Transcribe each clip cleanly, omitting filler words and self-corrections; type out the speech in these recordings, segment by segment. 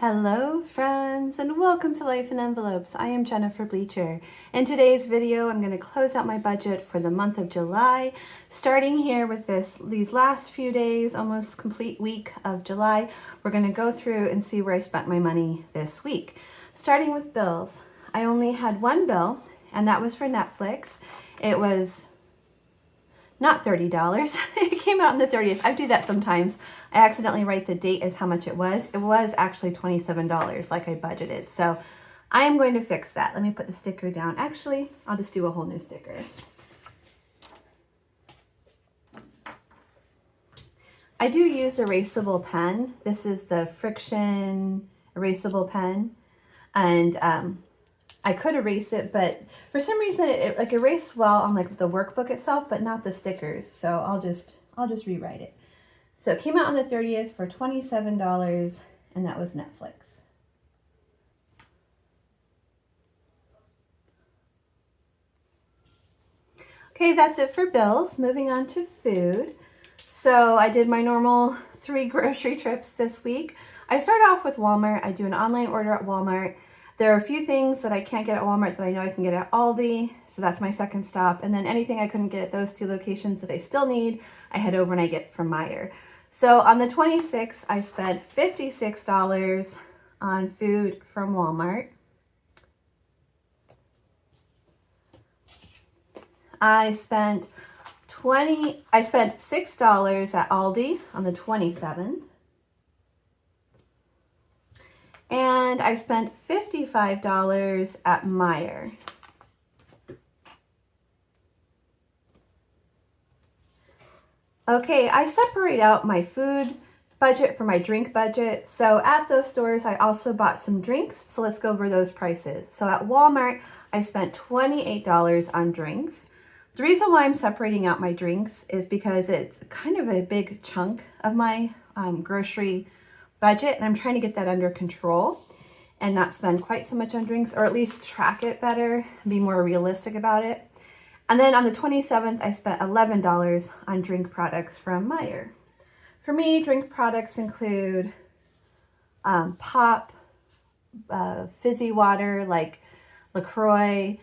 Hello friends and welcome to Life in Envelopes. I am Jennifer Bleecher. In today's video I'm going to close out my budget for the month of July, starting here with these last few days, almost complete week of July. We're going to go through and see where I spent my money this week. Starting with bills. I only had one bill and that was for Netflix. It was not $30. It came out on the 30th. I do that sometimes. I accidentally write the date as how much it was. It was actually $27 like I budgeted. So I am going to fix that. Let me put the sticker down. Actually, I'll just do a whole new sticker. I do use erasable pen. This is the Friction erasable pen. And I could erase it, but for some reason it like erased well on like the workbook itself, but not the stickers. So I'll just rewrite it. So it came out on the 30th for $27, and that was Netflix. Okay, that's it for bills. Moving on to food. So I did my normal 3 grocery trips this week. I start off with Walmart. I do an online order at Walmart. There are a few things that I can't get at Walmart that I know I can get at Aldi, so that's my second stop. And then anything I couldn't get at those 2 locations that I still need, I head over and I get from Meijer. So on the 26th, I spent $56 on food from Walmart. I spent $6 at Aldi on the 27th. And I spent $55 at Meijer. Okay, I separate out my food budget from my drink budget. So at those stores, I also bought some drinks. So let's go over those prices. So at Walmart, I spent $28 on drinks. The reason why I'm separating out my drinks is because it's kind of a big chunk of my grocery budget, and I'm trying to get that under control and not spend quite so much on drinks, or at least track it better, be more realistic about it. And then on the 27th, I spent $11 on drink products from Meijer. For me, drink products include pop, fizzy water like LaCroix,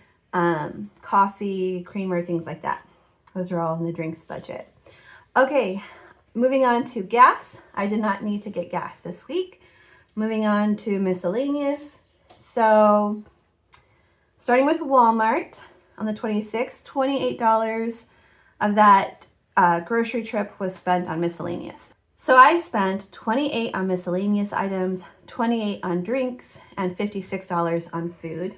coffee, creamer, things like that. Those are all in the drinks budget. Okay. Moving on to gas. I did not need to get gas this week. Moving on to miscellaneous. So starting with Walmart on the 26th, $28 of that grocery trip was spent on miscellaneous. So I spent $28 on miscellaneous items, $28 on drinks, and $56 on food.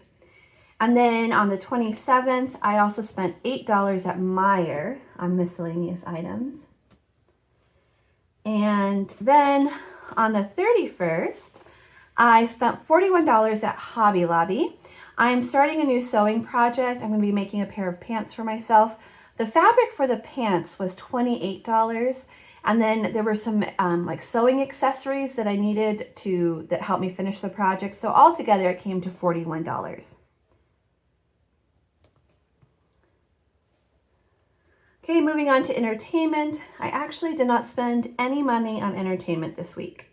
And then on the 27th, I also spent $8 at Meijer on miscellaneous items. And then on the 31st, I spent $41 at Hobby Lobby. I'm starting a new sewing project. I'm going to be making a pair of pants for myself. The fabric for the pants was $28. And then there were some like sewing accessories that I needed that helped me finish the project. So altogether it came to $41. Okay, moving on to entertainment. I actually did not spend any money on entertainment this week.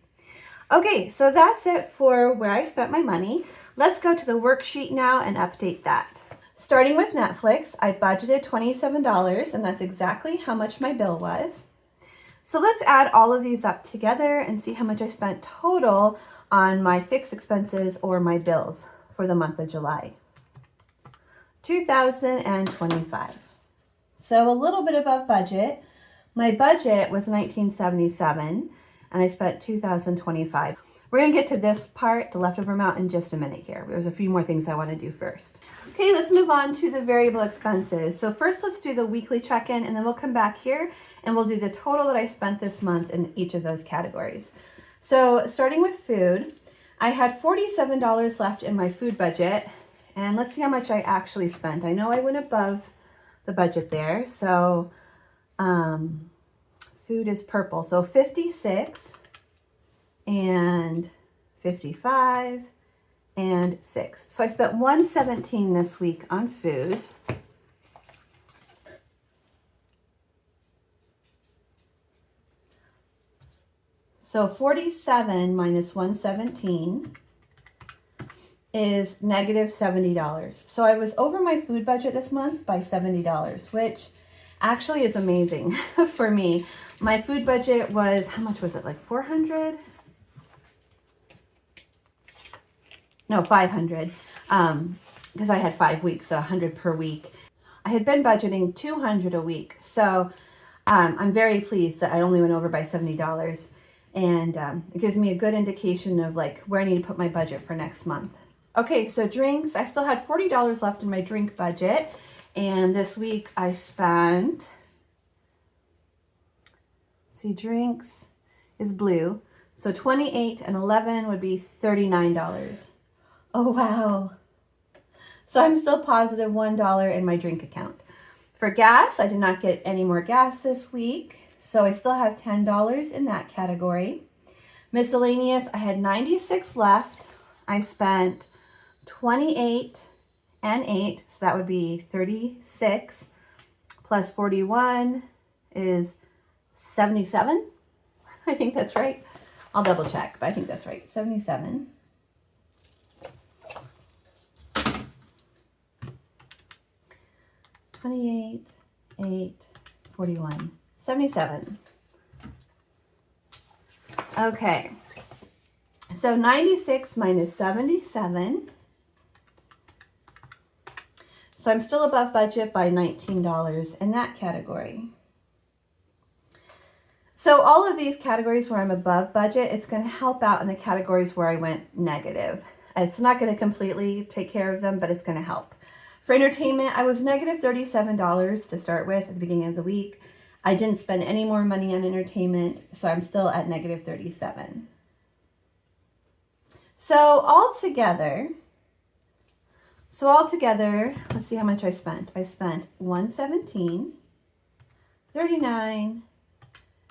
Okay, so that's it for where I spent my money. Let's go to the worksheet now and update that. Starting with Netflix, I budgeted $27, and that's exactly how much my bill was. So let's add all of these up together and see how much I spent total on my fixed expenses or my bills for the month of July. $2,025. So a little bit above budget. My budget was $1,977 and I spent $2,025. We're going to get to this part, the leftover amount, in just a minute here. There's a few more things I want to do first. Okay, let's move on to the variable expenses. So first let's do the weekly check-in, and then we'll come back here and we'll do the total that I spent this month in each of those categories. So starting with food, I had $47 left in my food budget, and let's see how much I actually spent. I know I went above the budget there. So food is purple. So 56 and 55 and 6. So I spent $117 this week on food. So 47 minus 117 is negative $70. So I was over my food budget this month by $70, which actually is amazing for me. My food budget was, how much was it? Like 400? No, 500. Because I had 5 weeks, so 100 per week. I had been budgeting 200 a week. So I'm very pleased that I only went over by $70. And it gives me a good indication of like where I need to put my budget for next month. Okay, so drinks, I still had $40 left in my drink budget. And this week I spent, see, drinks is blue. So 28 and 11 would be $39. Oh, wow. So I'm still positive $1 in my drink account. For gas, I did not get any more gas this week. So I still have $10 in that category. Miscellaneous, I had 96 left. I spent 28 and 8, so that would be 36, plus 41 is 77. I think that's right. I'll double check, but I think that's right. 77. $28, 8, 41, 77. Okay, so 96 minus 77. So I'm still above budget by $19 in that category. So all of these categories where I'm above budget, it's going to help out in the categories where I went negative. It's not going to completely take care of them, but it's going to help. For entertainment, I was negative $37 to start with at the beginning of the week. I didn't spend any more money on entertainment, so I'm still at negative 37. So altogether, let's see how much I spent. I spent 117, 39,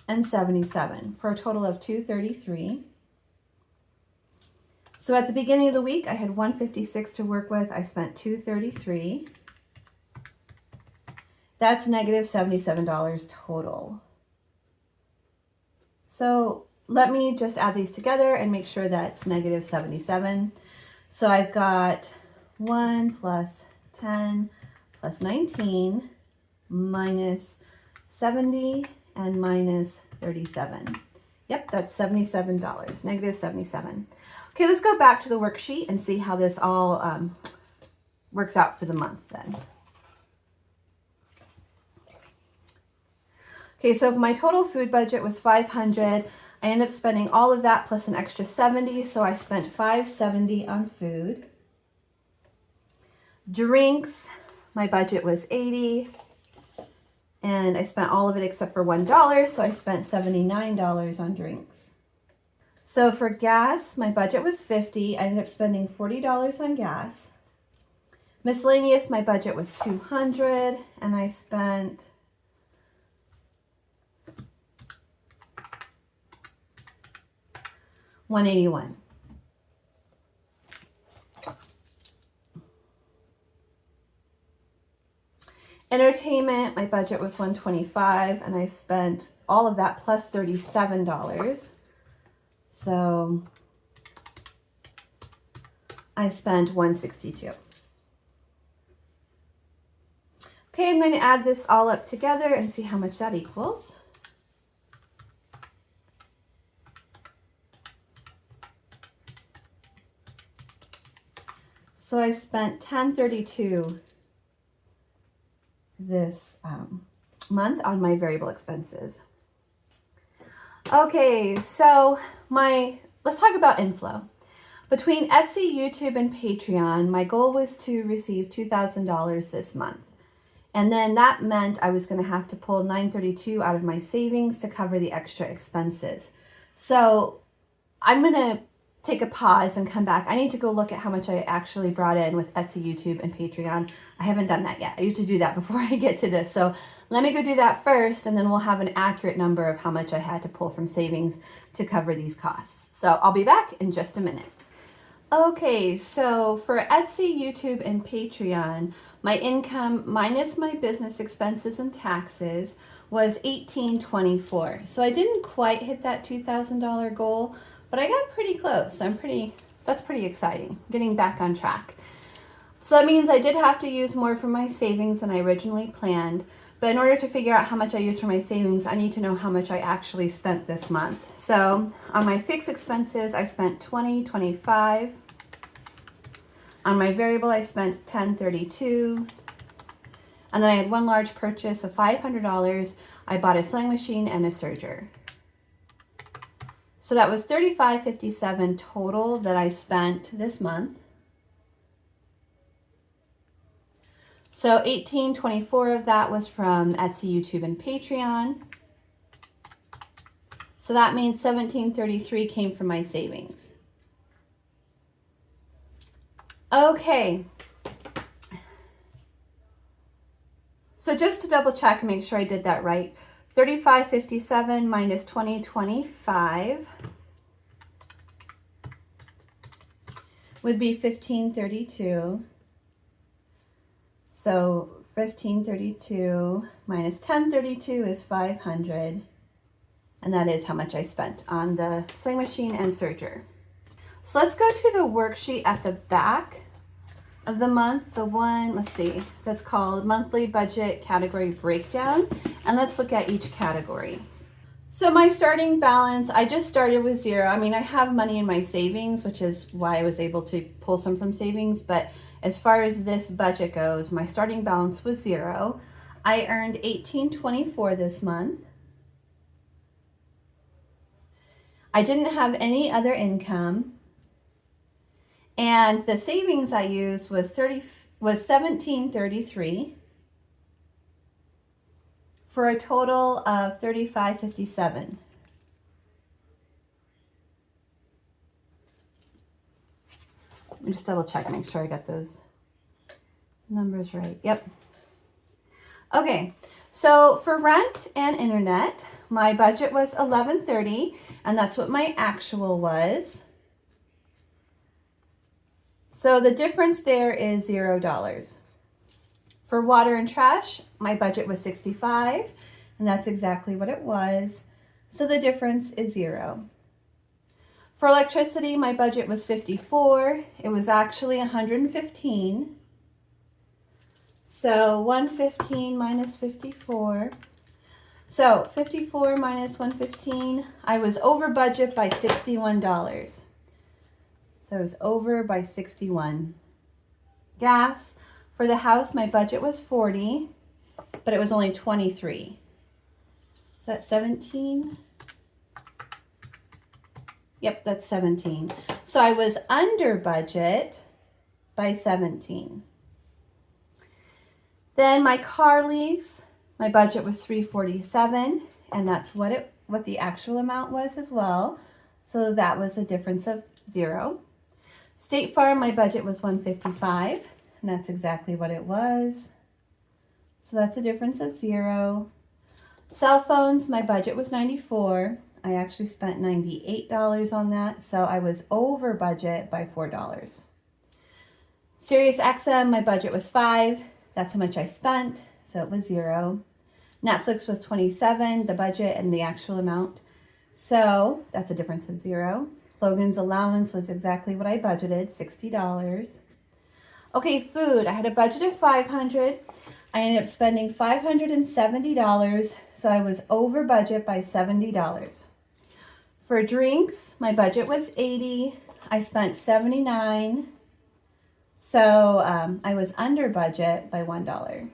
and 77 for a total of 233. So at the beginning of the week, I had 156 to work with. I spent 233. That's negative $77 total. So let me just add these together and make sure that's negative 77. So I've got 1 plus 10 plus 19 minus 70 and minus 37. Yep, that's $77, negative 77. Okay, let's go back to the worksheet and see how this all works out for the month then. Okay, so if my total food budget was $500, I ended up spending all of that plus an extra $70, so I spent $570 on food. Drinks, my budget was $80, and I spent all of it except for $1, so I spent $79 on drinks. So for gas, my budget was $50. I ended up spending $40 on gas. Miscellaneous, my budget was $200, and I spent $181. Entertainment, my budget was $125, and I spent all of that plus $37. So I spent $162. Okay, I'm going to add this all up together and see how much that equals. So I spent $1032 this month on my variable expenses. Okay, so let's talk about inflow. Between Etsy, YouTube, and Patreon, my goal was to receive $2,000 this month. And then that meant I was going to have to pull $932 out of my savings to cover the extra expenses. So I'm going to take a pause and come back. I need to go look at how much I actually brought in with Etsy, YouTube, and Patreon. I haven't done that yet. I usually do that before I get to this. So let me go do that first, and then we'll have an accurate number of how much I had to pull from savings to cover these costs. So I'll be back in just a minute. Okay, so for Etsy, YouTube, and Patreon, my income minus my business expenses and taxes was $18.24. So I didn't quite hit that $2,000 goal, but I got pretty close. That's pretty exciting, getting back on track. So that means I did have to use more for my savings than I originally planned. But in order to figure out how much I used for my savings, I need to know how much I actually spent this month. So on my fixed expenses, I spent $20.25. On my variable, I spent $10.32. And then I had one large purchase of $500. I bought a sewing machine and a serger. So that was $35.57 total that I spent this month. So $18.24 of that was from Etsy, YouTube, and Patreon. So that means $17.33 came from my savings. Okay. So just to double check and make sure I did that right, $35.57 minus $20.25 would be $15.32. So $15.32 minus $10.32 is $500, and that is how much I spent on the sewing machine and serger. So let's go to the worksheet at the back of the month, the one, let's see, that's called Monthly Budget Category Breakdown, and let's look at each category. So my starting balance, I just started with zero. I mean, I have money in my savings, which is why I was able to pull some from savings, but as far as this budget goes, my starting balance was zero. I earned $18.24 this month. I didn't have any other income. And the savings I used was $17.33 for a total of $35.57. Let me just double check, make sure I got those numbers right. Yep. Okay, so for rent and internet, my budget was $11.30, and that's what my actual was. So the difference there is $0. For water and trash, my budget was $65, and that's exactly what it was. So the difference is $0. For electricity, my budget was $54. It was actually $115. So $115 minus $54. So $54 minus $115, I was over budget by $61. So I was over by 61. Gas, for the house, my budget was $40, but it was only $23. Is that 17? Yep, that's 17. So I was under budget by 17. Then my car lease, my budget was $347, and that's what the actual amount was as well. So that was a difference of $0. State Farm, my budget was $155, and that's exactly what it was. So that's a difference of $0. Cell phones, my budget was $94. I actually spent $98 on that, so I was over budget by $4. Sirius XM, my budget was $5. That's how much I spent, so it was $0. Netflix was $27, the budget and the actual amount. So that's a difference of $0. Logan's allowance was exactly what I budgeted, $60. Okay, food, I had a budget of $500. I ended up spending $570, so I was over budget by $70. For drinks, my budget was $80. I spent $79. So I was under budget by $1.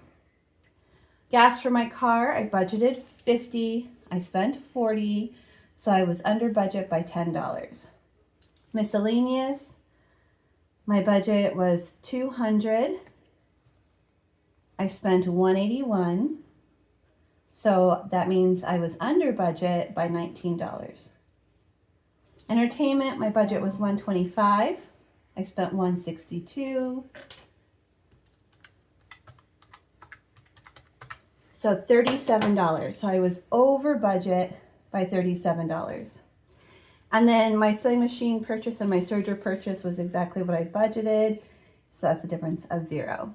Gas for my car, I budgeted $50. I spent $40. So I was under budget by $10. Miscellaneous, my budget was $200. I spent $181. So that means I was under budget by $19. Entertainment, my budget was $125. I spent $162. So $37. So I was over budget by $37. And then my sewing machine purchase and my serger purchase was exactly what I budgeted. So that's a difference of $0.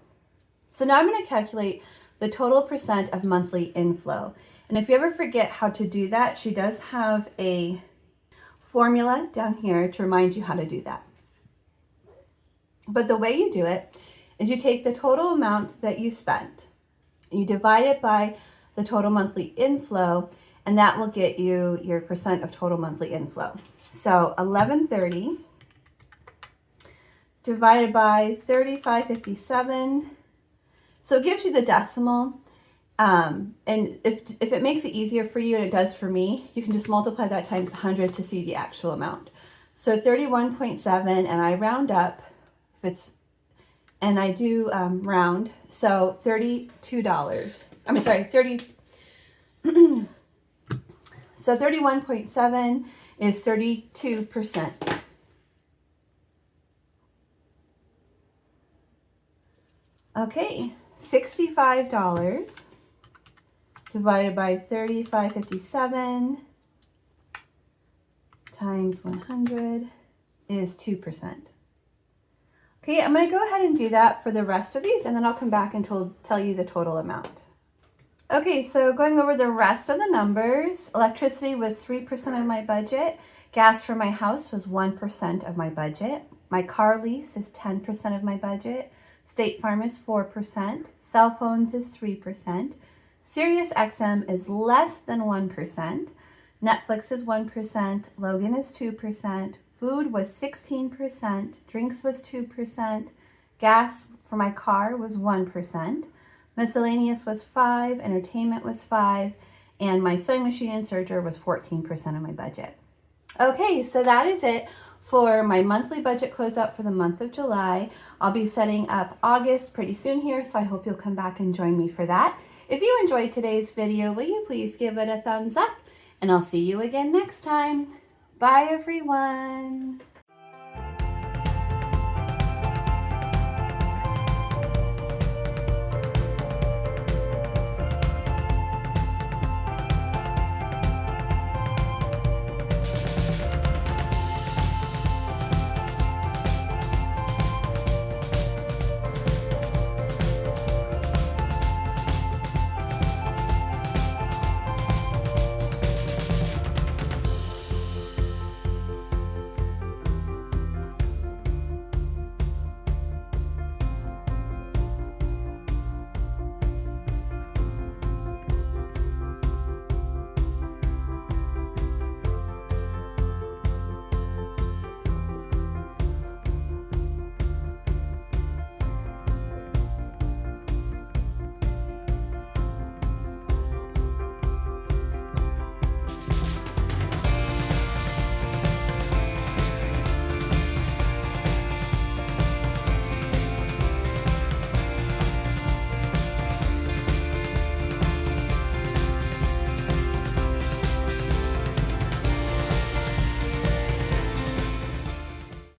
So now I'm going to calculate the total percent of monthly inflow. And if you ever forget how to do that, she does have a formula down here to remind you how to do that. But the way you do it is you take the total amount that you spent, you divide it by the total monthly inflow, and that will get you your percent of total monthly inflow. So 1130 divided by 3557. So it gives you the decimal. And if it makes it easier for you, and it does for me, you can just multiply that times 100 to see the actual amount. So 31.7, and I round up, and I do round, so $32. I mean, sorry, 30. So 31.7 is 32%. Okay, $65 divided by 3557 times 100 is 2%. Okay, I'm going to go ahead and do that for the rest of these, and then I'll come back and tell you the total amount. Okay, so going over the rest of the numbers, electricity was 3% of my budget. Gas for my house was 1% of my budget. My car lease is 10% of my budget. State Farm is 4%. Cell phones is 3%. Sirius XM is less than 1%. Netflix is 1%. Logan is 2%. Food was 16%. Drinks was 2%. Gas for my car was 1%. Miscellaneous was 5%. Entertainment was 5%. And my sewing machine and serger was 14% of my budget. Okay, so that is it for my monthly budget closeout for the month of July. I'll be setting up August pretty soon here, so I hope you'll come back and join me for that. If you enjoyed today's video, will you please give it a thumbs up? And I'll see you again next time. Bye, everyone.